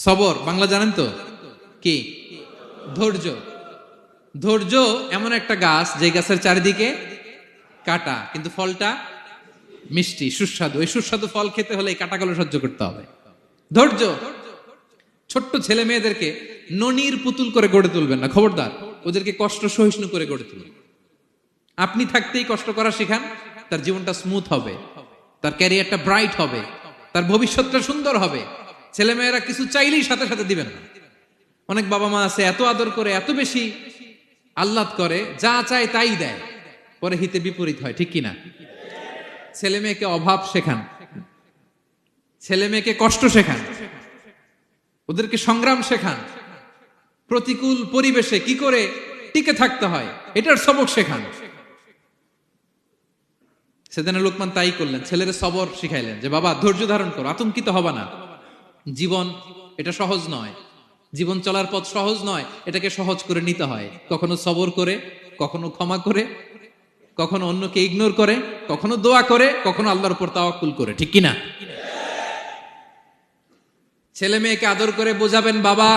সবর বাংলা জানেন তো কি? ধৈর্য। ধৈর্য এমন একটা গাছ যে গাছের চারিদিকে কাটা, কিন্তু ফলটা মিষ্টি সুস্বাদু। ওই সুস্বাদু ফল খেতে হলে এই কাটাগুলো সহ্য করতে হবে। ধৈর্য। ছোট্ট ছেলে মেয়েদেরকে ননির পুতুল করে গড়ে তুলবেন না, খবরদার। ওদেরকে কষ্ট সহিষ্ণু করে গড়ে তুলবেন। আপনি থাকতেই কষ্ট করা শিখান, তার জীবনটা স্মুথ হবে, তার ক্যারিয়ারটা ব্রাইট হবে, তার ভবিষ্যৎটা সুন্দর হবে। ছেলে মেয়েরা কিছু চাইলেই সাথে সাথে দিবেন না। অনেক বাবা মা আছে এত আদর করে, এত বেশি আহ্লাদ করে, যা চায় তাই দেয়, পরে হিতে বিপরীত হয়, ঠিক কিনা? ছেলে মেয়েকে অভাব শেখান, ছেলে মেয়েকে কষ্ট শেখান, ওদেরকে সংগ্রাম শেখান, প্রতিকূল পরিবেশে কি করে টিকে থাকতে হয় এটার সবক শেখান। সেদিন লোকমান তাই করলেন, ছেলের সবর শিখাইলেন যে বাবা ধৈর্য ধারণ করো, আতঙ্কিত হবা না। জীবন এটা সহজ নয়, জীবন চলার পথ সহজ নয়, এটাকে সহজ করে নিতে হয়। কখনো সবর করে, কখনো ক্ষমা করে, কখনো অন্যকে ইগনোর করে, কখনো দোয়া করে, কখনো আল্লাহর উপর তাওয়াক্কুল করে, ঠিক কিনা? ছেলে মেয়েকে আদর করে বোঝাবেন বাবা